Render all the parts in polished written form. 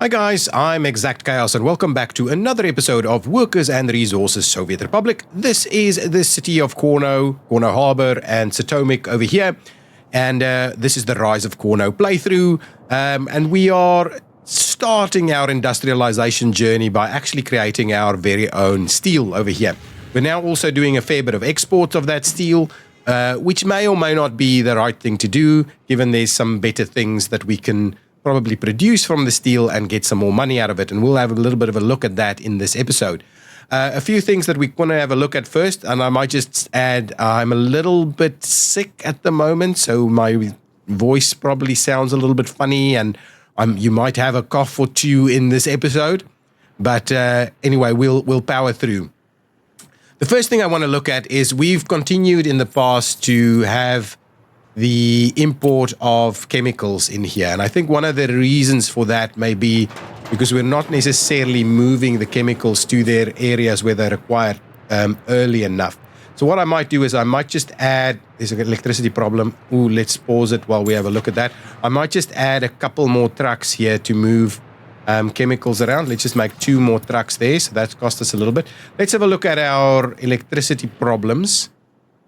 Hi guys, I'm ExactChaos and welcome back to another episode of Workers and Resources Soviet Republic. This is the city of Cornoe, Cornoe Harbor and Potomac over here. And this is the Rise of Cornoe playthrough. And we are starting our industrialization journey by actually creating our very own steel over here. We're now also doing a fair bit of exports of that steel, which may or may not be the right thing to do, given there's some better things that we can probably produce from the steel and get some more money out of it. And we'll have a little bit of a look at that in this episode. A few things that we want to have a look at first, and I might just add, I'm a little bit sick at the moment, so my voice probably sounds a little bit funny, and you might have a cough or two in this episode. But anyway, we'll power through. The first thing I want to look at is we've continued in the past to have the import of chemicals in here. And I think one of the reasons for that may be because we're not necessarily moving the chemicals to their areas where they're required early enough. So what I might do is I might just add, there's an electricity problem. Ooh, let's pause it while we have a look at that. I might just add a couple more trucks here to move chemicals around. Let's just make 2 more trucks there. So that's cost us a little bit. Let's have a look at our electricity problems.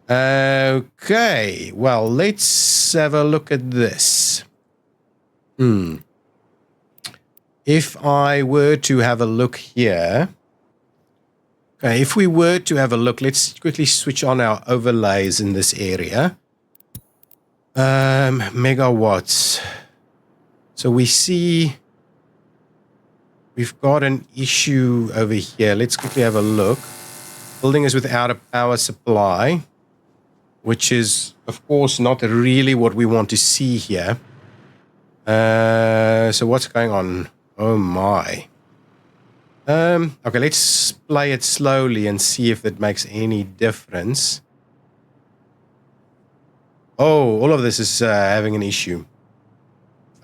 Okay, well, let's have a look at this. If I were to have a look here, okay, if we were to have a look, let's quickly switch on our overlays in this area. Megawatts. So we see we've got an issue over here. Let's quickly have a look. Building is without a power supply, which is, of course, not really what we want to see here. So what's going on? Oh, my. Okay, let's play it slowly and see if it makes any difference. Oh, all of this is having an issue.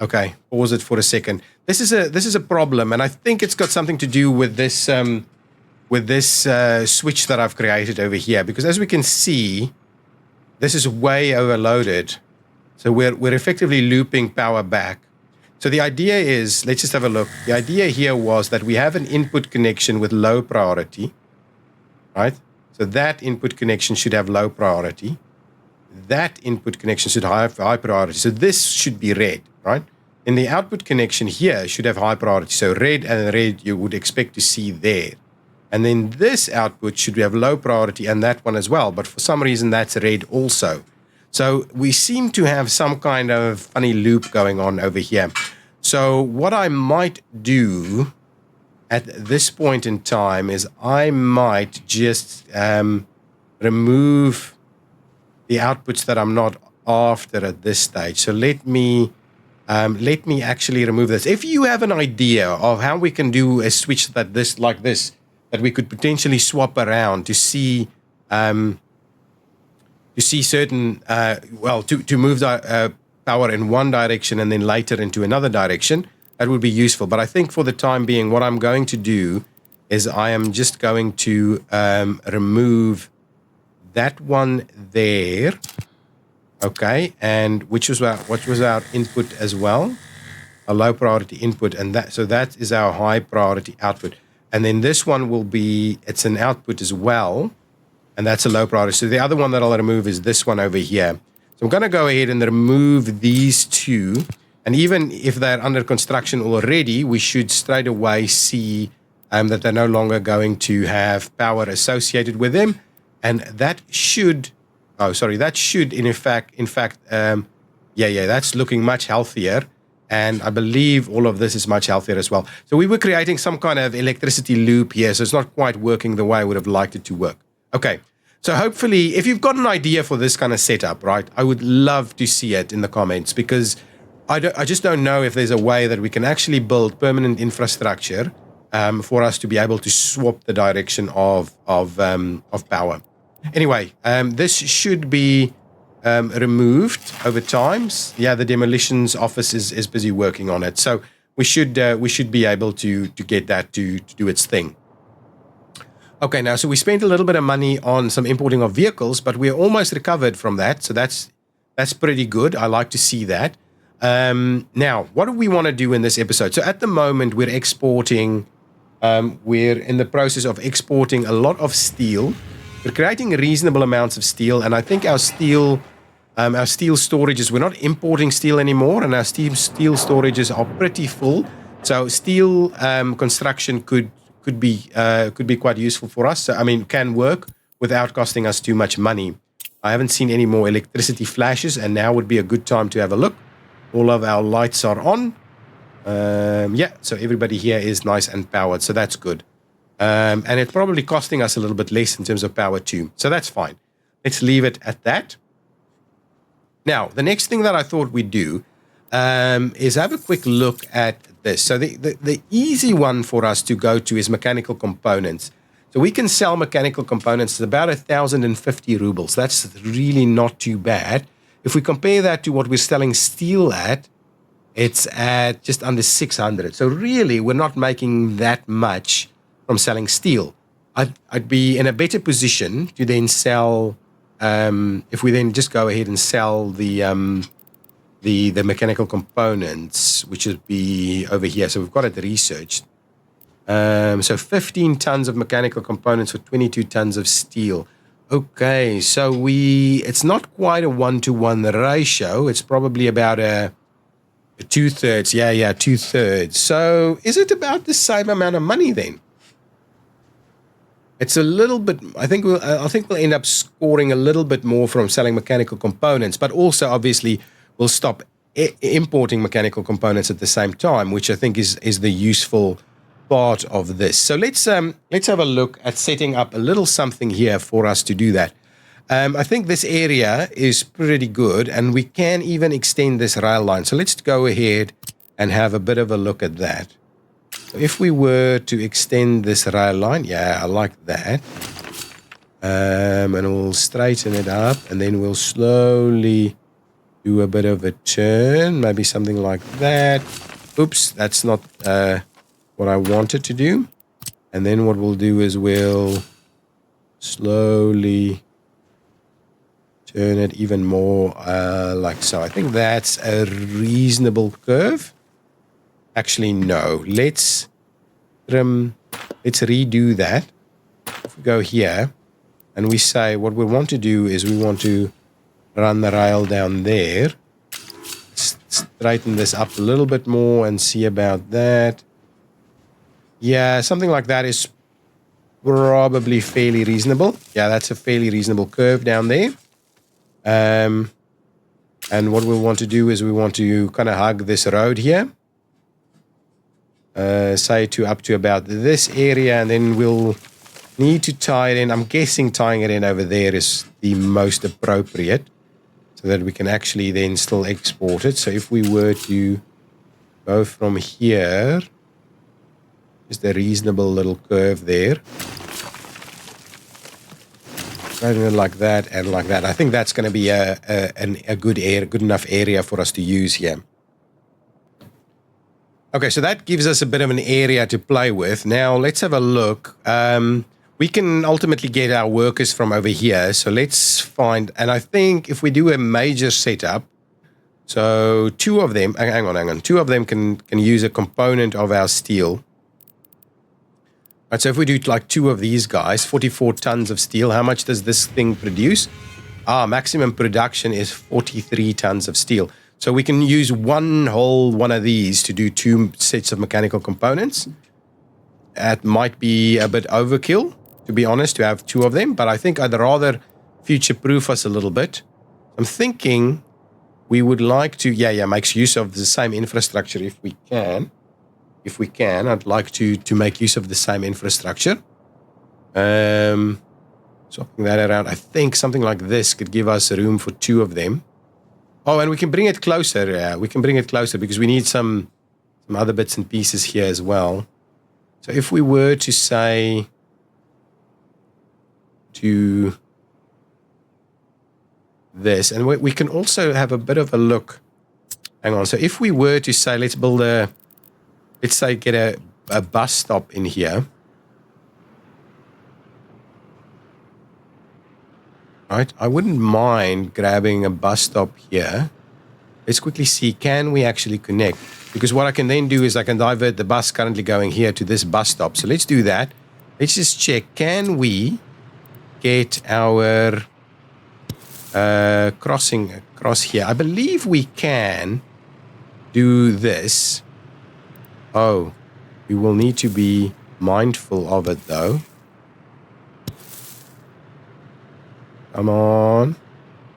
Okay, pause it for a second. This is a problem, and I think it's got something to do with this switch that I've created over here. Because as we can see, this is way overloaded. So we're effectively looping power back. So the idea is, let's just have a look. The idea here was that we have an input connection with low priority, right? So that input connection should have low priority. That input connection should have high priority. So this should be red, right? And the output connection here should have high priority. So red and red you would expect to see there. And then this output should have low priority and that one as well. But for some reason, that's red also. So we seem to have some kind of funny loop going on over here. So what I might do at this point in time is I might just remove the outputs that I'm not after at this stage. So let me actually remove this. If you have an idea of how we can do a switch that we could potentially swap around to see certain to move the power in one direction and then later into another direction, that would be useful. But I think for the time being, what I'm going to do is I am just going to remove that one there, okay, and which was our input as well, a low priority input, and that is our high priority output. And then this one will be, it's an output as well, and that's a low priority. So the other one that I'll remove is this one over here. So I'm going to go ahead and remove these 2. And even if they're under construction already, we should straight away see that they're no longer going to have power associated with them. And that should, in fact, that's looking much healthier. And I believe all of this is much healthier as well. So we were creating some kind of electricity loop here, so it's not quite working the way I would have liked it to work. Okay, so hopefully, if you've got an idea for this kind of setup, right, I would love to see it in the comments, because I just don't know if there's a way that we can actually build permanent infrastructure for us to be able to swap the direction of power. Anyway, this should be removed over time. Yeah, the demolitions office is busy working on it, so we should be able to get that to do its thing. Okay, now so we spent a little bit of money on some importing of vehicles, but we're almost recovered from that, so that's pretty good. I like to see that. Now, what do we want to do in this episode? So at the moment, we're exporting. We're in the process of exporting a lot of steel. We're creating reasonable amounts of steel, and I think our steel storages, we're not importing steel anymore, and our steel storages are pretty full. So steel construction could be quite useful for us. So, I mean, can work without costing us too much money. I haven't seen any more electricity flashes, and now would be a good time to have a look. All of our lights are on. Yeah, so everybody here is nice and powered, so that's good. And it's probably costing us a little bit less in terms of power too, so that's fine. Let's leave it at that. Now, the next thing that I thought we'd do is have a quick look at this. So the easy one for us to go to is mechanical components. So we can sell mechanical components at about 1,050 rubles. That's really not too bad. If we compare that to what we're selling steel at, it's at just under 600. So really, we're not making that much from selling steel. I'd be in a better position to then sell, if we then just go ahead and sell the mechanical components, which would be over here. So we've got it researched. So 15 tons of mechanical components for 22 tons of steel. Okay, so it's not quite a 1-to-1 ratio. It's probably about a 2/3. Yeah, 2/3. So is it about the same amount of money then? It's a little bit. I think we'll end up scoring a little bit more from selling mechanical components, but also obviously we'll stop importing mechanical components at the same time, which I think is the useful part of this. So let's have a look at setting up a little something here for us to do that. I think this area is pretty good, and we can even extend this rail line. So let's go ahead and have a bit of a look at that. So if we were to extend this rail line, yeah, I like that. And we'll straighten it up, and then we'll slowly do a bit of a turn, maybe something like that. Oops, that's not what I wanted to do. And then what we'll do is we'll slowly turn it even more like so. I think that's a reasonable curve. Actually, no. Let's redo that. If we go here and we say what we want to do is we want to run the rail down there. Straighten this up a little bit more and see about that. Yeah, something like that is probably fairly reasonable. Yeah, that's a fairly reasonable curve down there. And what we want to do is we want to kind of hug this road here. Say to up to about this area, and then we'll need to tie it in. I'm guessing tying it in over there is the most appropriate, so that we can actually then still export it. So if we were to go from here, just a reasonable little curve there. Like that and like that. I think that's going to be a good enough area for us to use here. Okay, so that gives us a bit of an area to play with. Now let's have a look. We can ultimately get our workers from over here. So let's find, and I think if we do a major setup, so two of them, hang on. Two of them can use a component of our steel. Right, so if we do like two of these guys, 44 tons of steel, how much does this thing produce? Maximum production is 43 tons of steel. So we can use one of these to do two sets of mechanical components. That might be a bit overkill, to be honest, to have two of them, but I think I'd rather future-proof us a little bit. I'm thinking we would like to, make use of the same infrastructure if we can. I'd like to make use of the same infrastructure. Swapping that around. I think something like this could give us room for two of them. Oh, and we can bring it closer. Yeah, we can bring it closer because we need some other bits and pieces here as well. So if we were to say to this, and we can also have a bit of a look. Hang on. So if we were to say, let's say get a bus stop in here. Right, I wouldn't mind grabbing a bus stop here. Let's quickly see, can we actually connect? Because what I can then do is I can divert the bus currently going here to this bus stop. So let's do that. Let's just check, can we get our crossing across here? I believe we can do this. Oh, we will need to be mindful of it though. Come on.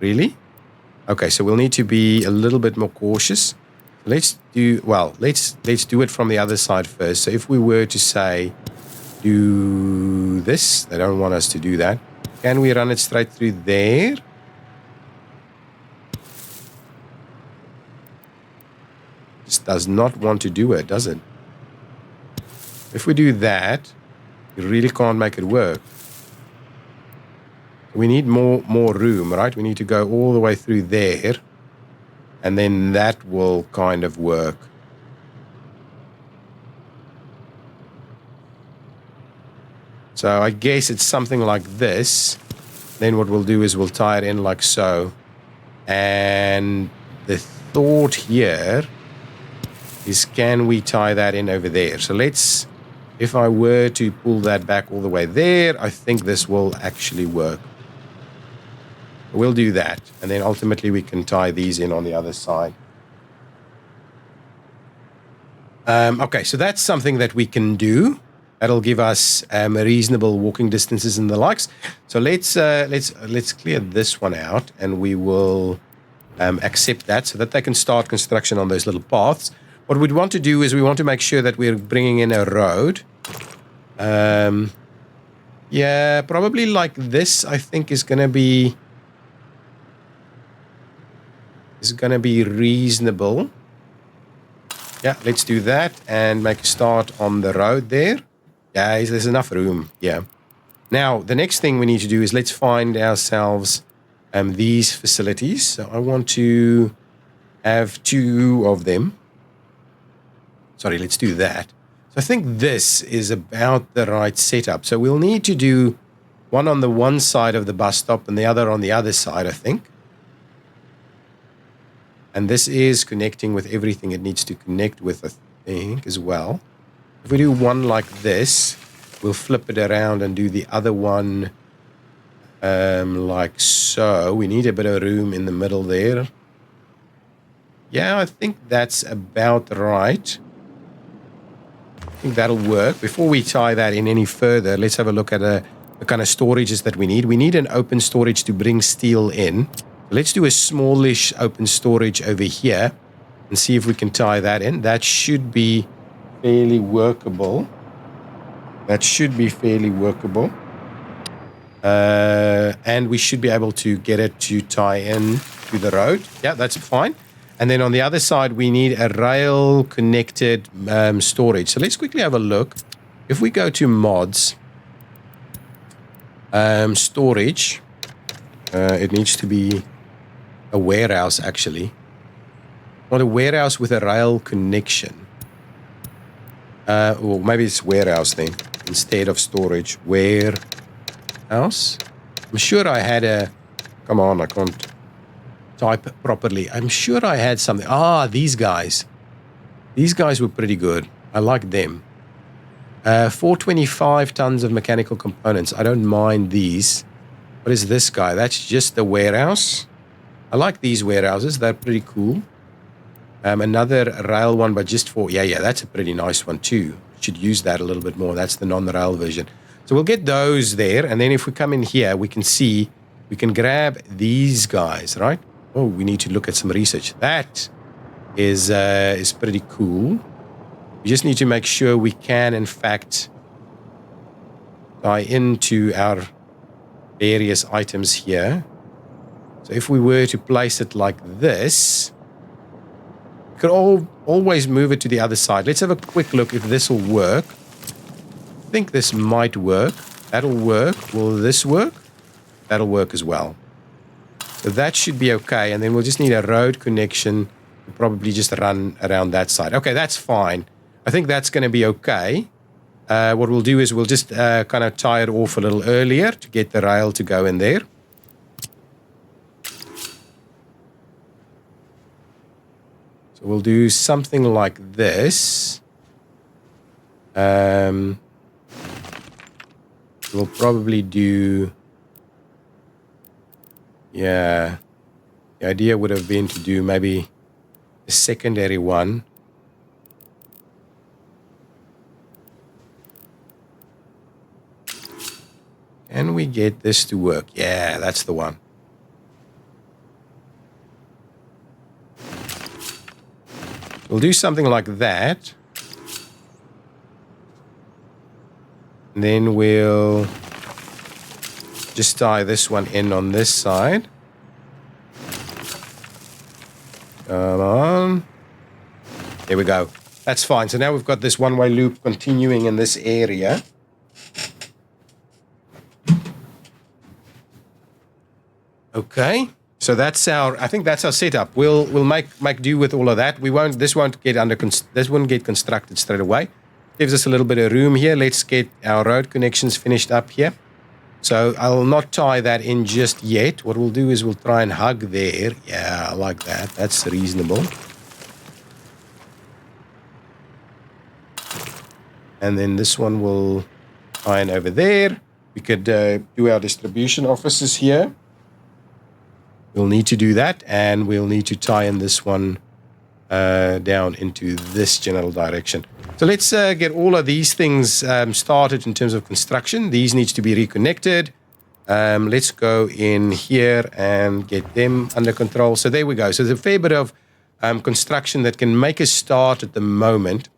Really? Okay, so we'll need to be a little bit more cautious. Let's do it from the other side first. So if we were to say do this, they don't want us to do that. Can we run it straight through there? Just does not want to do it, does it? If we do that, you really can't make it work. We need more room, right? We need to go all the way through there, and then that will kind of work. So I guess it's something like this. Then what we'll do is we'll tie it in like so. And the thought here is, can we tie that in over there? So let's, if I were to pull that back all the way there, I think this will actually work. We'll do that, and then ultimately we can tie these in on the other side. Okay, so that's something that we can do. That'll give us reasonable walking distances and the likes. So let's clear this one out, and we will accept that so that they can start construction on those little paths. What we'd want to do is we want to make sure that we're bringing in a road. Yeah, probably like this. I think is going to be reasonable. Yeah, let's do that and make a start on the road there. Yeah, there's enough room. Yeah. Now, the next thing we need to do is let's find ourselves these facilities. So I want to have 2 of them. Sorry, let's do that. So I think this is about the right setup. So we'll need to do one on the one side of the bus stop and the other on the other side, I think. And this is connecting with everything it needs to connect with, I think, as well. If we do one like this, we'll flip it around and do the other one like so. We need a bit of room in the middle there. Yeah, I think that's about right. I think that'll work. Before we tie that in any further, let's have a look at the kind of storages that we need. We need an open storage to bring steel in. Let's do a smallish open storage over here and see if we can tie that in. That should be fairly workable. And we should be able to get it to tie in to the road. Yeah, that's fine. And then on the other side, we need a rail connected storage. So let's quickly have a look. If we go to mods, storage, it needs to be a warehouse, actually. Not a warehouse with a rail connection. Or maybe it's warehouse then, instead of storage. Warehouse. I'm sure I had a... Come on, I can't type properly. I'm sure I had something. These guys. These guys were pretty good. I like them. 425 tons of mechanical components. I don't mind these. What is this guy? That's just the warehouse. I like these warehouses. They're pretty cool. Another rail one, but just for... Yeah, that's a pretty nice one too. Should use that a little bit more. That's the non-rail version. So we'll get those there. And then if we come in here, we can see... We can grab these guys, right? Oh, we need to look at some research. That is pretty cool. We just need to make sure we can, in fact, tie into our various items here. So if we were to place it like this, we could always move it to the other side. Let's have a quick look if this will work. I think this might work. That'll work. Will this work? That'll work as well. So that should be okay. And then we'll just need a road connection. We'll probably just run around that side. Okay, that's fine. I think that's going to be okay. What we'll do is we'll just kind of tie it off a little earlier to get the rail to go in there. So we'll do something like this. We'll probably do, yeah, the idea would have been to do maybe a secondary one. Can we get this to work? Yeah, that's the one. We'll do something like that. And then we'll just tie this one in on this side. Come on. There we go. That's fine. So now we've got this one-way loop continuing in this area. Okay. So that's I think that's our setup. We'll make do with all of that. This won't get constructed straight away. Gives us a little bit of room here. Let's get our road connections finished up here. So I'll not tie that in just yet. What we'll do is we'll try and hug there. Yeah, I like that. That's reasonable. And then this one will tie in over there. We could do our distribution offices here. We'll need to do that, and we'll need to tie in this one down into this general direction. So let's get all of these things started in terms of construction. These needs to be reconnected. Let's go in here and get them under control. So there we go. So there's a fair bit of construction that can make a start at the moment.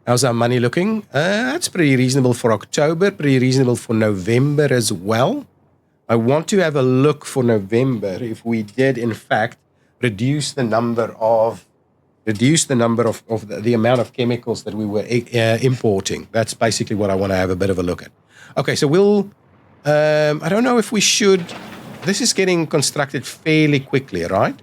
How's our money looking? That's pretty reasonable for October, pretty reasonable for November as well. I want to have a look for November if we did, in fact, reduce the number of the amount of chemicals that we were importing. That's basically what I want to have a bit of a look at. Okay, so we'll, I don't know if we should, this is getting constructed fairly quickly, right?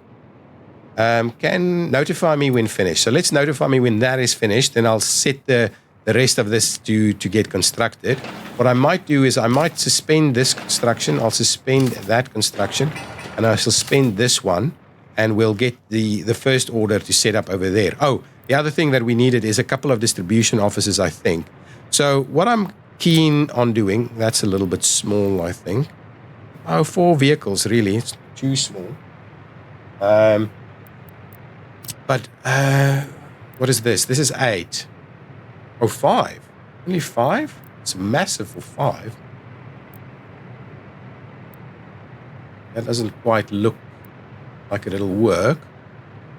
Can notify me when finished. So let's notify me when that is finished, then I'll set the rest of this to get constructed. What I might do is I might suspend this construction, I'll suspend that construction, and I'll suspend this one, and we'll get the first order to set up over there. Oh, the other thing that we needed is a couple of distribution offices, I think. So what I'm keen on doing, that's a little bit small, I think. Oh, 4 vehicles, really. It's too small. But what is this? This is 8. Oh, 5. Only 5? It's massive for 5. That doesn't quite look like it'll work.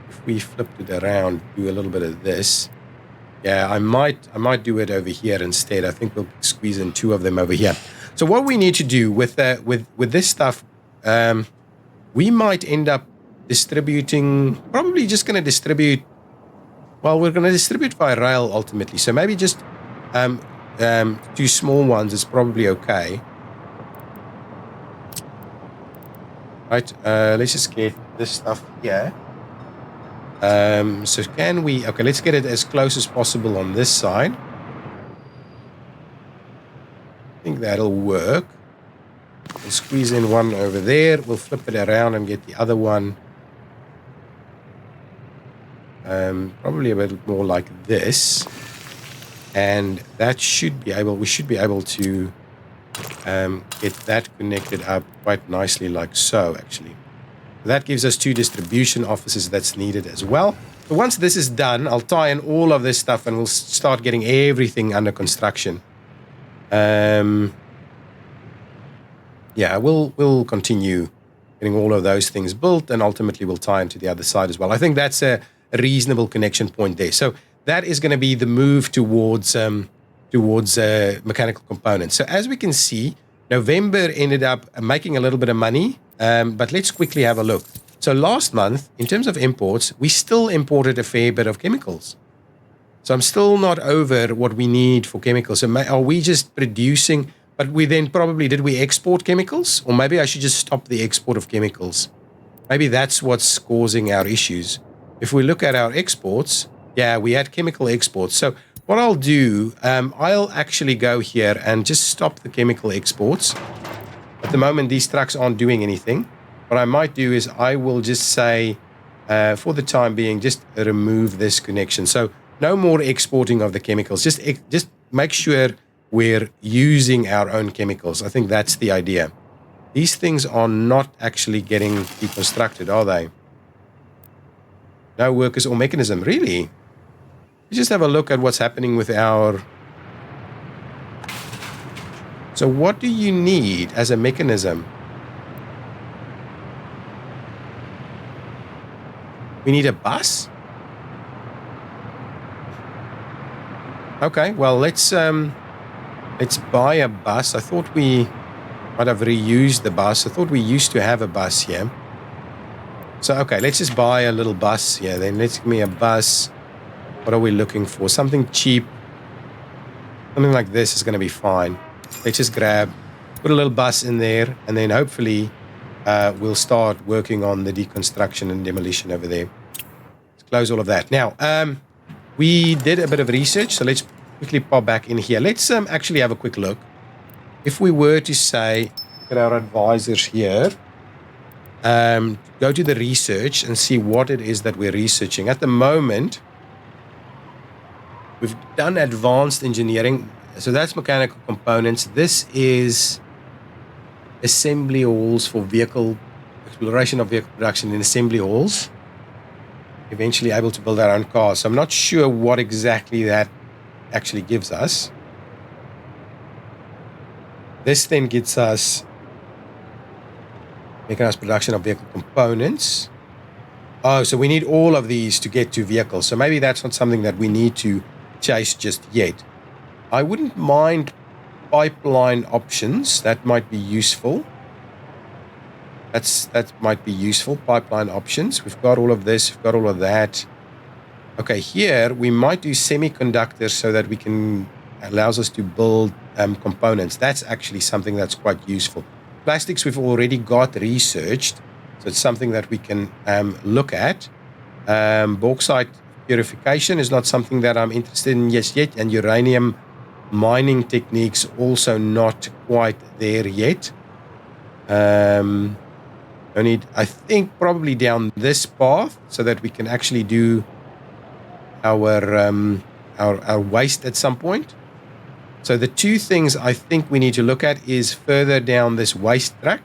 If we flipped it around, do a little bit of this. Yeah, I might do it over here instead. I think we'll squeeze in 2 of them over here. So what we need to do with this stuff, we might end up distributing, probably just going to distribute, well, we're going to distribute via rail ultimately. So maybe just 2 small ones is probably okay. Right, let's just get this stuff here. So can we, okay, let's get it as close as possible on this side. I think that'll work. We'll squeeze in one over there. We'll flip it around and get the other one. Probably a bit more like this. And that should be able, we should be able to get that connected up quite nicely like so, actually. That gives us 2 distribution offices that's needed as well. So once this is done, I'll tie in all of this stuff and we'll start getting everything under construction. Yeah, we'll continue getting all of those things built, and ultimately we'll tie into the other side as well. I think that's a reasonable connection point there. So that is going to be the move towards mechanical components. So as we can see, November ended up making a little bit of money, but let's quickly have a look. So last month, in terms of imports, we still imported a fair bit of chemicals. So I'm still not over what we need for chemicals. So are we just producing, but we then probably, did we export chemicals? Or maybe I should just stop the export of chemicals. Maybe that's what's causing our issues. If we look at our exports, yeah, we had chemical exports. So what I'll do, I'll actually go here and just stop the chemical exports. At the moment, these trucks aren't doing anything. What I might do is I will just say, for the time being, just remove this connection. So no more exporting of the chemicals. Just make sure we're using our own chemicals. I think that's the idea. These things are not actually getting deconstructed, are they? No workers or mechanism, really? Let's just have a look at what's happening with our... So what do you need as a mechanism? We need a bus? Okay, well, let's buy a bus. I thought we might have reused the bus. I thought we used to have a bus here. So, okay, let's just buy a little bus here. Then let's give me a bus. What are we looking for? Something cheap. Something like this is going to be fine. Let's just put a little bus in there, and then hopefully we'll start working on the deconstruction and demolition over there. Let's close all of that. Now, we did a bit of research, so let's quickly pop back in here. Let's actually have a quick look. If we were to say, look at our advisors here, go to the research and see what it is that we're researching. At the moment, we've done advanced engineering. So that's mechanical components. This is assembly halls for vehicle exploration of vehicle production in assembly halls. Eventually able to build our own cars. So I'm not sure what exactly that actually gives us. This then gets us mechanized production of vehicle components. Oh, so we need all of these to get to vehicles. So maybe that's not something that we need to chase just yet. I wouldn't mind pipeline options. That might be useful. That might be useful. Pipeline options. We've got all of this. We've got all of that. Okay, here we might do semiconductors so that we can allows us to build components. That's actually something that's quite useful. Plastics we've already got researched, so it's something that we can look at. Bauxite purification is not something that I'm interested in yet, and uranium mining techniques also not quite there yet. I think probably down this path so that we can actually do our waste at some point. So the two things I think we need to look at is further down this waste track,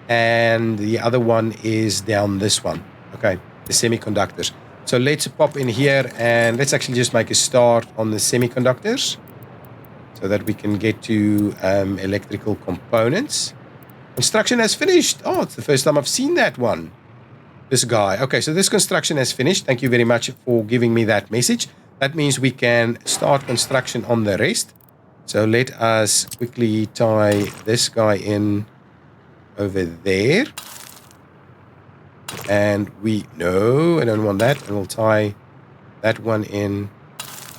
and the other one is down this one. Okay, the semiconductors. So let's pop in here and let's actually just make a start on the semiconductors so that we can get to electrical components. Construction has finished. Oh, it's the first time I've seen that one. This guy. Okay, so this construction has finished. Thank you very much for giving me that message. That means we can start construction on the rest. So let us quickly tie this guy in over there. And no, I don't want that. And we'll tie that one in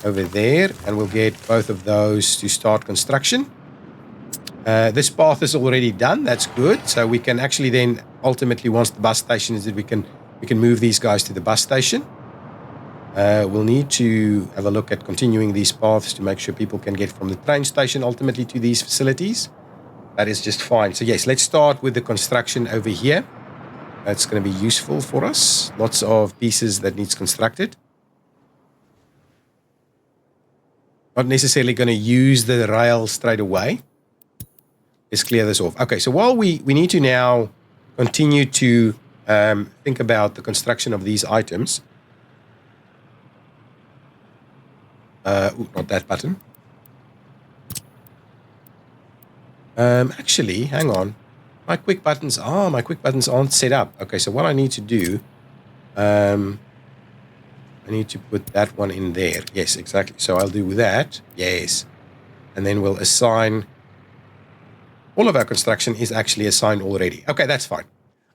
over there. And we'll get both of those to start construction. This path is already done. That's good. So we can actually then ultimately, once the bus station is, we can move these guys to the bus station. We'll need to have a look at continuing these paths to make sure people can get from the train station ultimately to these facilities. That is just fine. So yes, let's start with the construction over here. That's going to be useful for us. Lots of pieces that needs constructed. Not necessarily going to use the rail straight away. Let's clear this off. Okay, so while we need to now continue to think about the construction of these items. Not that button. Actually, hang on. My quick buttons aren't set up. Okay, so what I need to do, I need to put that one in there. Yes, exactly. So I'll do that. Yes. And then we'll assign. All of our construction is actually assigned already. Okay, that's fine.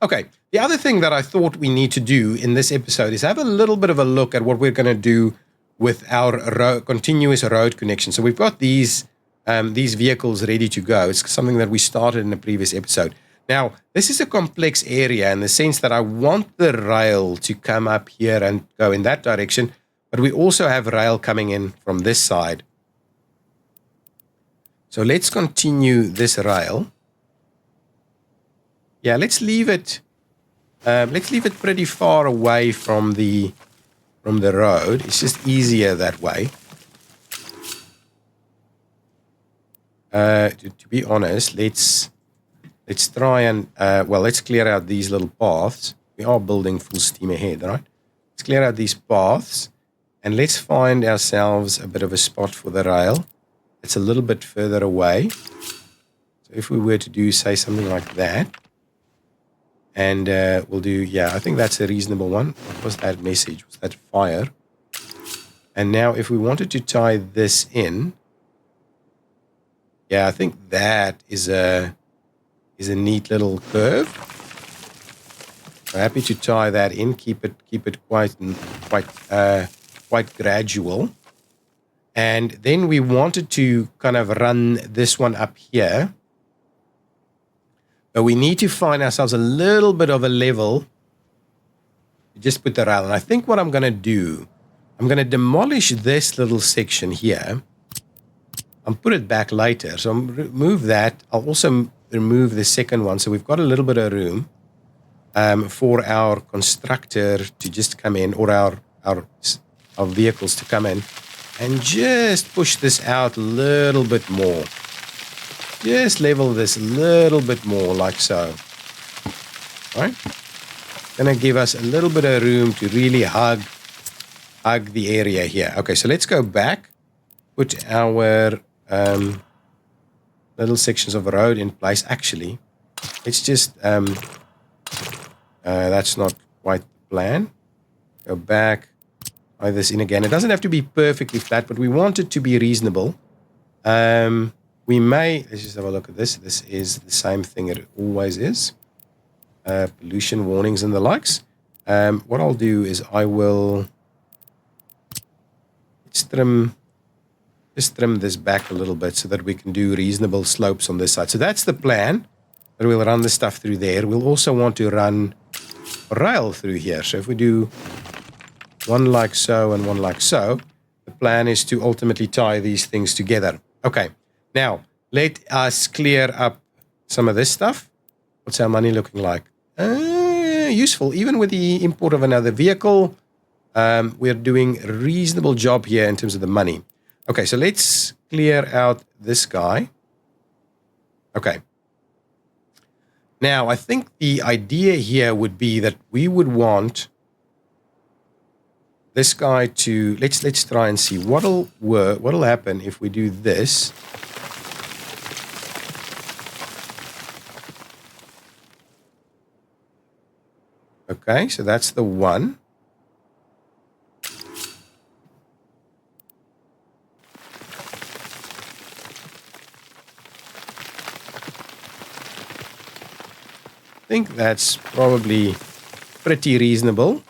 Okay, the other thing that I thought we need to do in this episode is have a little bit of a look at what we're going to do with our continuous road connection. So we've got these vehicles ready to go. It's something that we started in the previous episode. Now, this is a complex area in the sense that I want the rail to come up here and go in that direction, but we also have rail coming in from this side. So let's continue this rail. Yeah, let's leave it Let's leave it pretty far away from the road. It's just easier that way. To be honest, let's try and let's clear out these little paths. We are building full steam ahead, right? Let's clear out these paths, and let's find ourselves a bit of a spot for the rail. It's a little bit further away. So if we were to do, say, something like that, and we'll do, yeah, I think that's a reasonable one. What was that message? Was that fire? And now if we wanted to tie this in, yeah, I think that is a neat little curve. I'm happy to tie that in, keep it quite gradual. And then we wanted to kind of run this one up here. But we need to find ourselves a little bit of a level to just put the rail. And I think what I'm going to do, I'm going to demolish this little section here. I'll put it back later. So I'll remove that. I'll also remove the second one. So we've got a little bit of room for our constructor to just come in, or our vehicles to come in, and just push this out a little bit more. Just level this a little bit more, like so. All right? Gonna give us a little bit of room to really hug the area here. Okay, so let's go back, put our little sections of road in place. Actually, let's just that's not quite the plan. Go back, tie this in again. It doesn't have to be perfectly flat, but we want it to be reasonable. We may, let's just have a look at this. This is the same thing it always is. Pollution warnings and the likes. What I'll do is I will just trim this back a little bit so that we can do reasonable slopes on this side. So that's the plan, that we'll run the stuff through there. We'll also want to run a rail through here. So if we do one like so and one like so, the plan is to ultimately tie these things together. Okay, now let us clear up some of this stuff. What's our money looking like? Useful. Even with the import of another vehicle, we're doing a reasonable job here in terms of the money. Okay, so let's clear out this guy. Okay. Now, I think the idea here would be that we would want this guy to, let's try and see what'll happen if we do this. Okay, so that's the one. I think that's probably pretty reasonable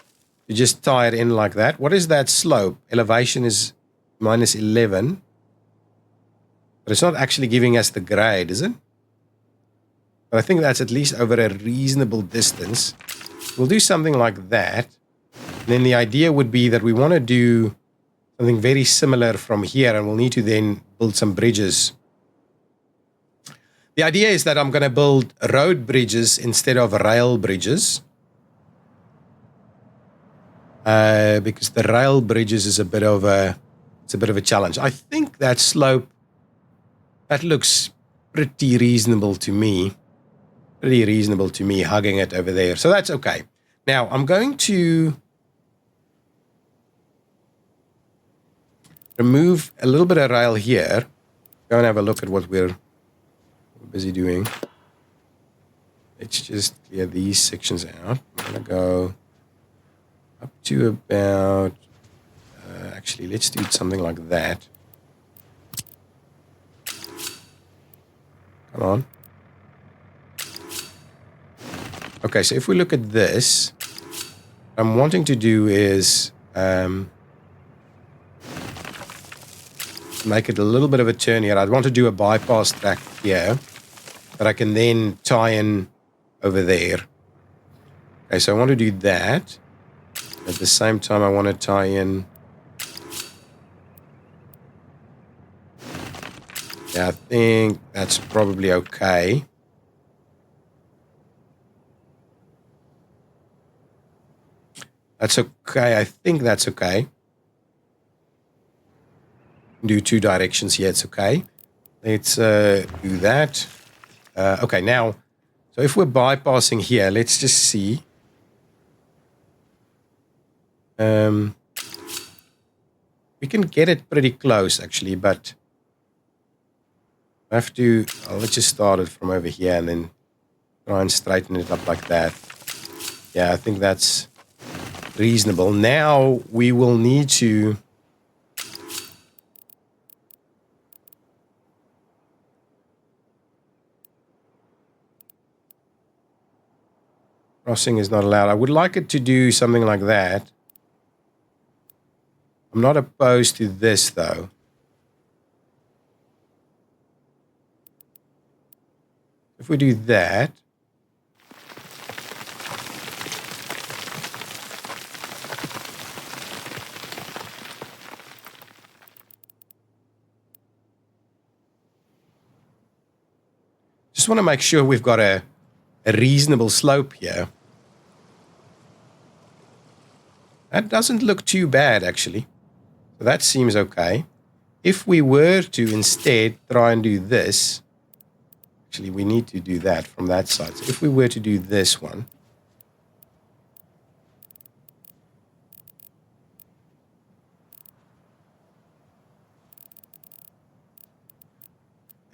to just tie it in like that. What is that slope? Elevation is minus 11. But it's not actually giving us the grade, is it? But I think that's at least over a reasonable distance. We'll do something like that. And then the idea would be that we want to do something very similar from here, and we'll need to then build some bridges. The idea is that I'm going to build road bridges instead of rail bridges. Because the rail bridges is a bit of a challenge. I think that slope, that looks pretty reasonable to me. Hugging it over there. So that's okay. Now I'm going to remove a little bit of rail here. Go and have a look at what we're busy doing. Let's just clear these sections out. I'm going to go up to about, actually, let's do something like that. Come on. Okay, so if we look at this, what I'm wanting to do is make it a little bit of a turn here. I'd want to do a bypass track here that I can then tie in over there. Okay, so I want to do that. At the same time, I want to tie in. Yeah, I think that's probably okay. That's okay. I think that's okay. Do 2 directions here. It's okay. Let's do that. Okay, now, so if we're bypassing here, let's just see. We can get it pretty close, actually, but I have to, let's just start it from over here and then try and straighten it up like that. Yeah, I think that's reasonable. Now we will need to crossing is not allowed. I would like it to do something like that. I'm not opposed to this, though. If we do that, just want to make sure we've got a reasonable slope here. That doesn't look too bad, actually. So that seems okay. If we were to instead try and do this, actually we need to do that from that side. So if we were to do this one,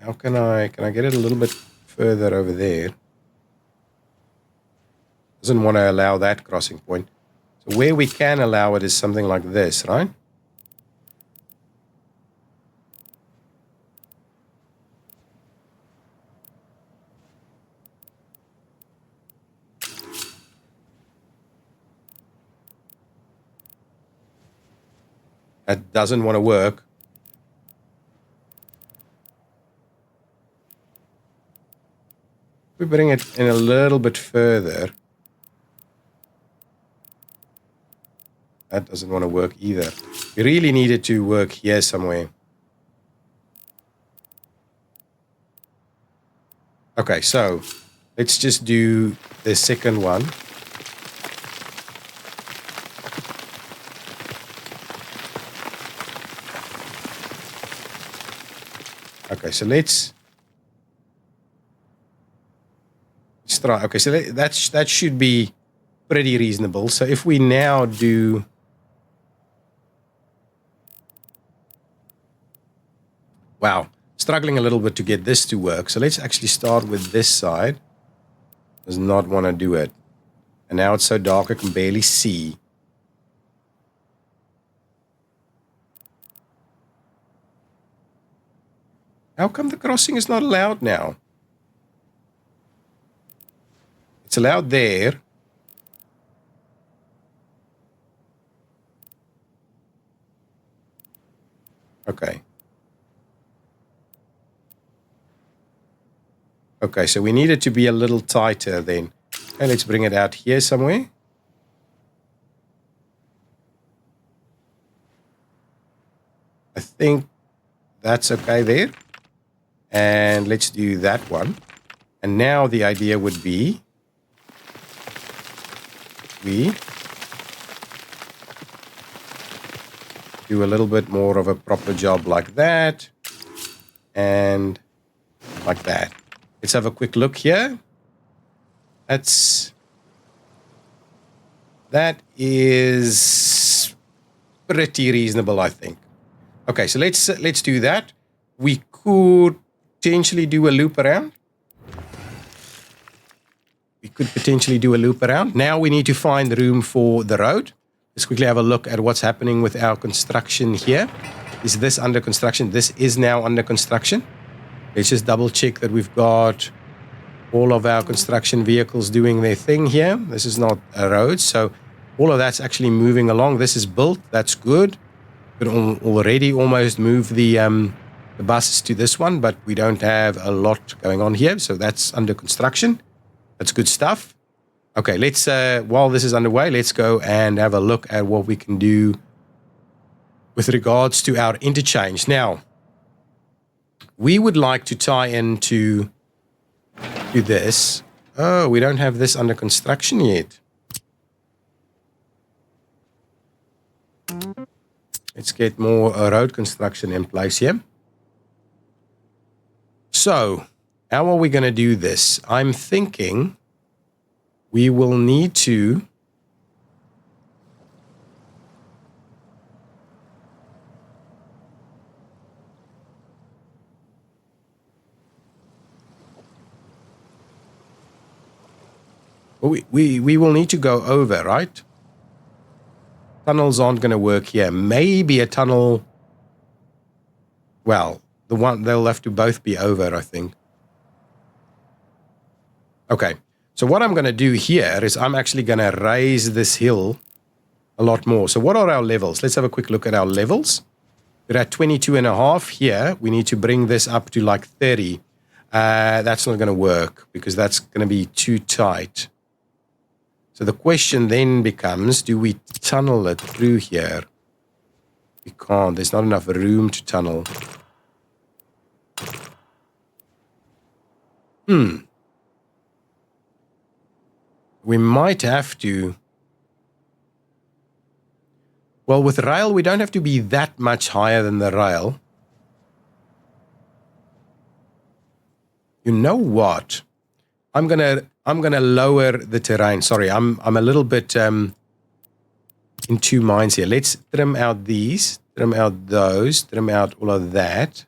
how can I get it a little bit further over there? Doesn't want to allow that crossing point. So where we can allow it is something like this, right? That doesn't want to work. We bring it in a little bit further. That doesn't want to work either. We really need it to work here somewhere. Okay, so let's just do the second one. Okay, so let's try. Okay, so that should be pretty reasonable. So if we now do wow, struggling a little bit to get this to work. So let's actually start with this side. Does not want to do it. And now it's so dark I can barely see. How come the crossing is not allowed now? It's allowed there. Okay. Okay, so we need it to be a little tighter then. Okay, let's bring it out here somewhere. I think that's okay there. And let's do that one. And now the idea would be we do a little bit more of a proper job like that. And like that. Let's have a quick look here. That is pretty reasonable, I think. Okay, so let's do that. We could potentially do a loop around. Now we need to find room for the road. Let's quickly have a look at what's happening with our construction here. Is this under construction? This is now under construction. Let's just double check that we've got all of our construction vehicles doing their thing here. This is not a road, so all of that's actually moving along. This is built. That's good. We could already almost move the buses to this one, but we don't have a lot going on here, so that's under construction. That's good stuff. Okay, let's while this is underway, let's go and have a look at what we can do with regards to our interchange. Now, we would like to tie into this. Oh, we don't have this under construction yet. Let's get more road construction in place here. So, how are we going to do this? I'm thinking we will need to we will need to go over, right? Tunnels aren't going to work here. Maybe a tunnel. Well, they'll have to both be over, I think. Okay. So what I'm going to do here is I'm actually going to raise this hill a lot more. So what are our levels? Let's have a quick look at our levels. We're at 22.5 here. We need to bring this up to like 30. That's not going to work because that's going to be too tight. So the question then becomes, do we tunnel it through here? We can't. There's not enough room to tunnel. We might have to. Well, with rail, we don't have to be that much higher than the rail. You know what? I'm gonna lower the terrain. Sorry, I'm a little bit in two minds here. Let's trim out these, trim out those, trim out all of that,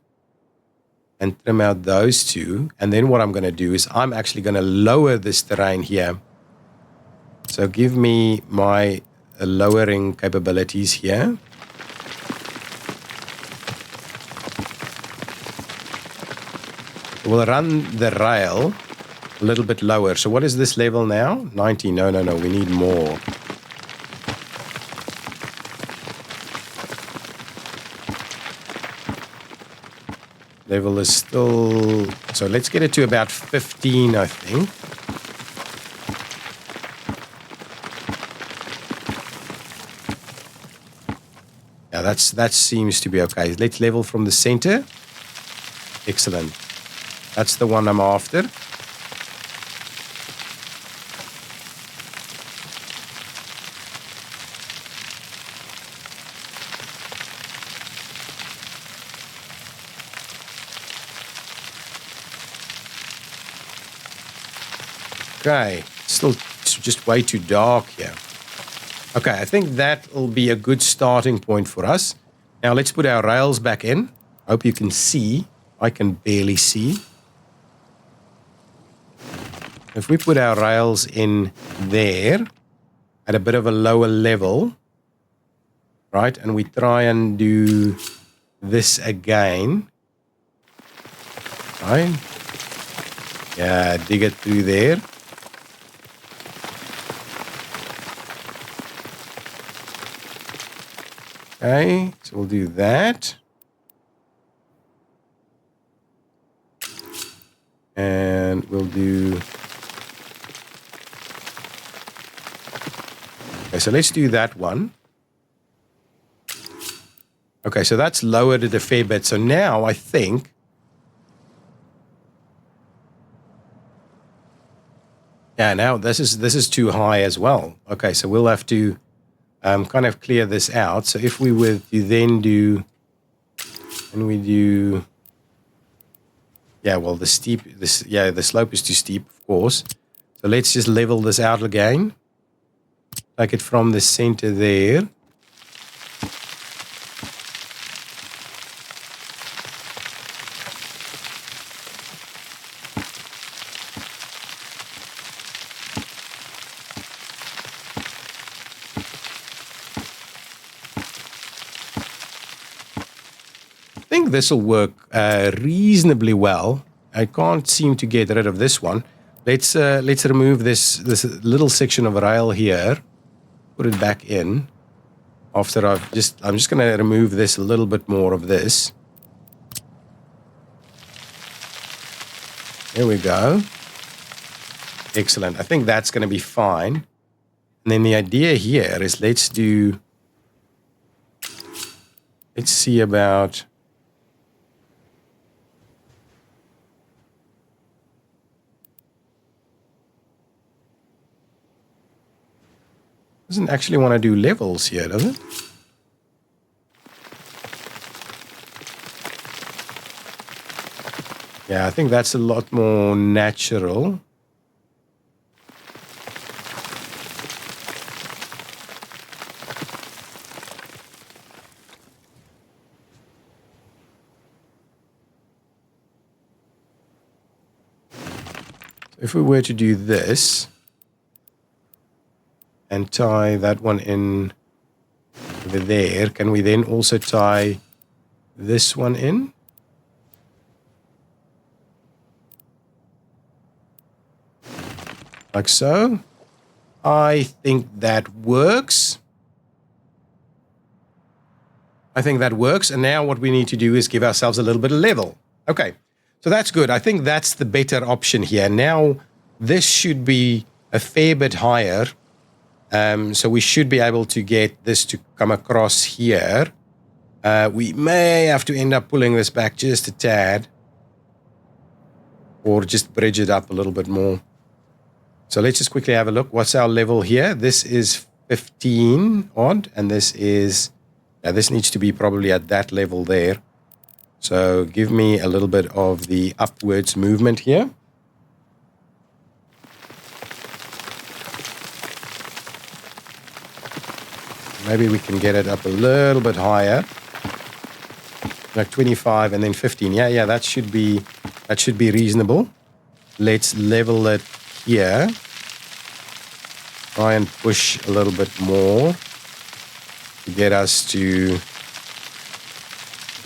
and trim out those two. And then what I'm gonna do is I'm actually gonna lower this terrain here. So give me my lowering capabilities here. We'll run the rail a little bit lower. So what is this level now? 90. No. We need more. Level is still... So let's get it to about 15, I think. Yeah, that seems to be okay. Let's level from the center. Excellent. That's the one I'm after. Okay, still just way too dark here. Okay, I think that will be a good starting point for us. Now let's put our rails back in. Hope you can see. I can barely see. If we put our rails in there at a bit of a lower level, right, and we try and do this again, right? Yeah, dig it through there. Okay, so we'll do that. And we'll do... Okay, so let's do that one. Okay, so that's lowered it a fair bit. So now I think... Yeah, now this is too high as well. Okay, so we'll have to kind of clear this out. So if we were to then do... And we do... Yeah, well, the slope is too steep, of course. So let's just level this out again. Take it from the center there. I think this will work reasonably well. I can't seem to get rid of this one. Let's remove this little section of rail here. Put it back in. After I'm just going to remove this a little bit more of this. There we go. Excellent. I think that's going to be fine. And then the idea here is let's see about... Doesn't actually want to do levels here, does it? Yeah, I think that's a lot more natural. If we were to do this and tie that one in over there, can we then also tie this one in? Like so. I think that works. And now what we need to do is give ourselves a little bit of level. Okay, so that's good. I think that's the better option here. Now, this should be a fair bit higher. So we should be able to get this to come across here. We may have to end up pulling this back just a tad. Or just bridge it up a little bit more. So let's just quickly have a look. What's our level here? This is 15 odd, and this is, this needs to be probably at that level there. So give me a little bit of the upwards movement here. Maybe we can get it up a little bit higher. Like 25 and then 15. Yeah, that should be reasonable. Let's level it here. Try and push a little bit more to get us to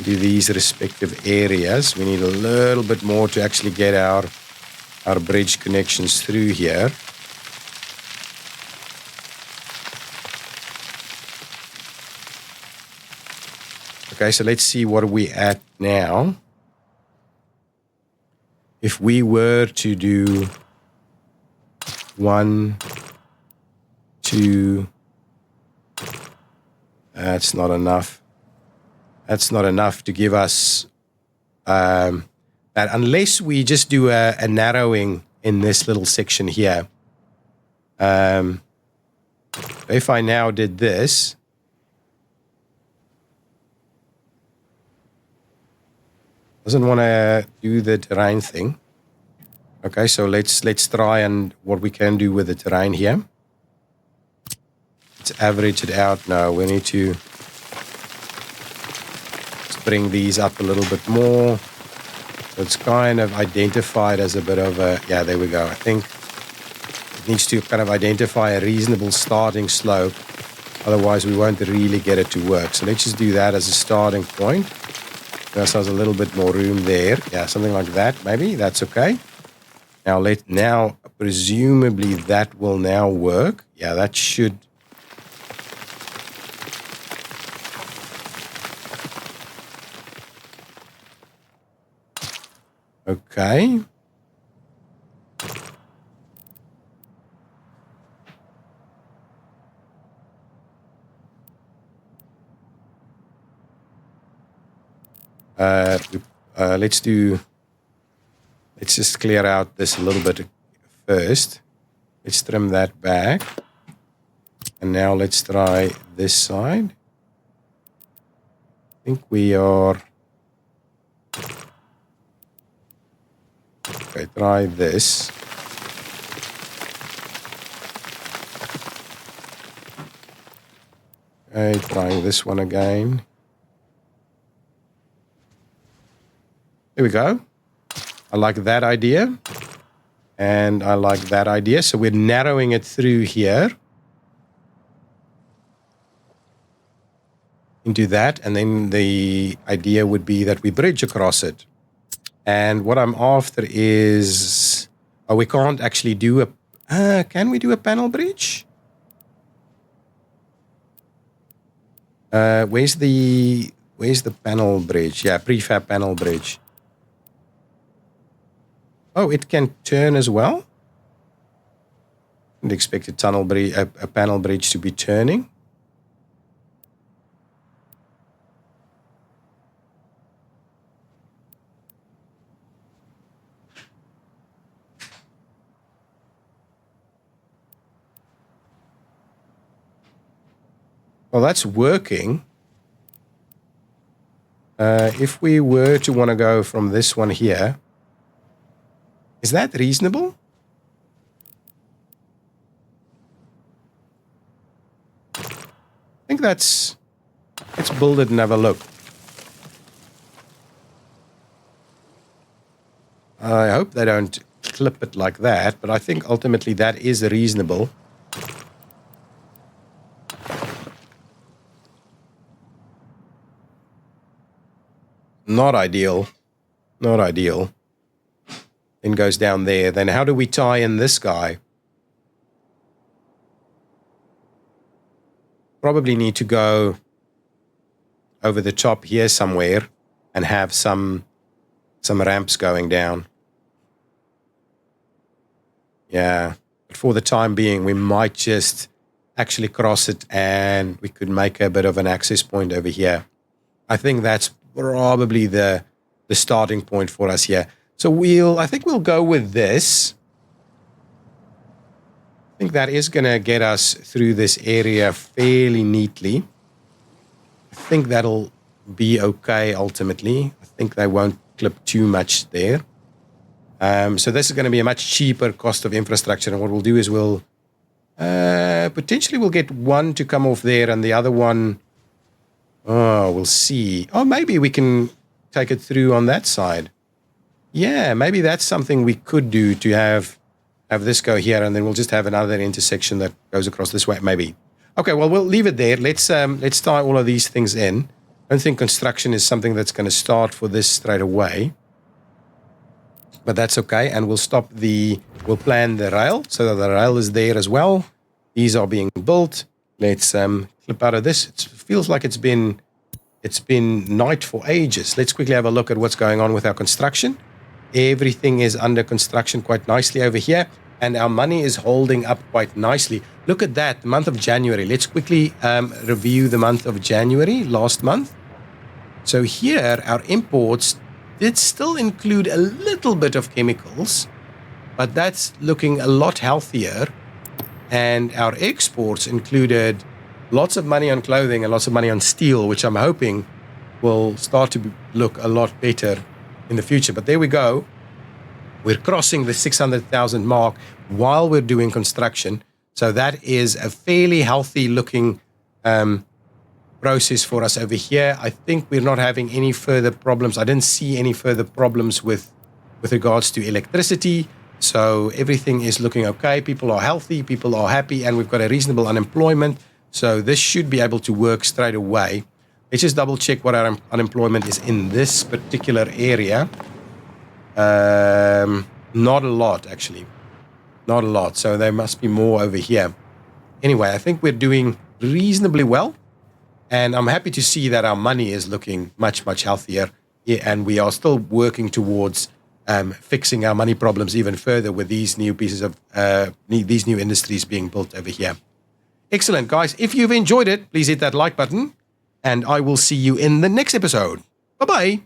do these respective areas. We need a little bit more to actually get our bridge connections through here. Okay, so let's see what are we at now. If we were to do 1, 2, that's not enough. That's not enough to give us that, unless we just do a narrowing in this little section here. If I now did this, doesn't want to do the terrain thing. Okay, so let's try and what we can do with the terrain here. Let's average it out. No, we need to bring these up a little bit more. So it's kind of identified as a bit of a, yeah, there we go. I think it needs to kind of identify a reasonable starting slope. Otherwise, we won't really get it to work. So let's just do that as a starting point. Give ourselves a little bit more room there. Yeah, something like that, maybe. That's okay. Now, presumably that will now work. Yeah, that should. Okay. Let's just clear out this a little bit first. Let's trim that back. And now let's try this side. I think we are. Okay, try this. Okay, trying this one again. There we go. I like that idea. And I like that idea. So we're narrowing it through here. Into that. And then the idea would be that we bridge across it. And what I'm after is... Oh, we can't actually do a... can we do a panel bridge? Where's the panel bridge? Yeah, prefab panel bridge. Oh, it can turn as well? I'd expect a panel bridge to be turning. Well, that's working. If we were to want to go from this one here, Is that reasonable? I think that's... Let's build it and have a look. I hope they don't clip it like that, but I think ultimately that is reasonable. Not ideal. Not ideal. Then goes down there. Then how do we tie in this guy? Probably need to go over the top here somewhere and have some ramps going down. Yeah, but for the time being, we might just actually cross it and we could make a bit of an access point over here. I think that's probably the starting point for us here. So I think we'll go with this. I think that is going to get us through this area fairly neatly. I think that'll be okay ultimately. I think they won't clip too much there. So this is going to be a much cheaper cost of infrastructure. And what we'll do is we'll potentially get one to come off there and the other one, we'll see. Oh, maybe we can take it through on that side. Yeah, maybe that's something we could do to have this go here, and then we'll just have another intersection that goes across this way, maybe. Okay, well, we'll leave it there. Let's tie all of these things in. I don't think construction is something that's going to start for this straight away. But that's okay, and we'll plan the rail, so that the rail is there as well. These are being built. Let's clip out of this. It feels like it's been night for ages. Let's quickly have a look at what's going on with our construction. Everything is under construction quite nicely over here, and our money is holding up quite nicely. Look at that, the month of January. Let's quickly review the month of January, last month. So here, our imports did still include a little bit of chemicals, but that's looking a lot healthier. And our exports included lots of money on clothing and lots of money on steel, which I'm hoping will start to look a lot better in the future. But there we go. We're crossing the 600,000 mark while we're doing construction. So that is a fairly healthy looking process for us over here. I think we're not having any further problems. I didn't see any further problems with regards to electricity. So everything is looking okay. People are healthy, people are happy, and we've got a reasonable unemployment. So this should be able to work straight away. Let's just double check what our unemployment is in this particular area. Not a lot, actually. Not a lot. So there must be more over here. Anyway, I think we're doing reasonably well. And I'm happy to see that our money is looking much, much healthier. Yeah, and we are still working towards fixing our money problems even further with these new pieces of, these new industries being built over here. Excellent, guys. If you've enjoyed it, please hit that like button. And I will see you in the next episode. Bye-bye.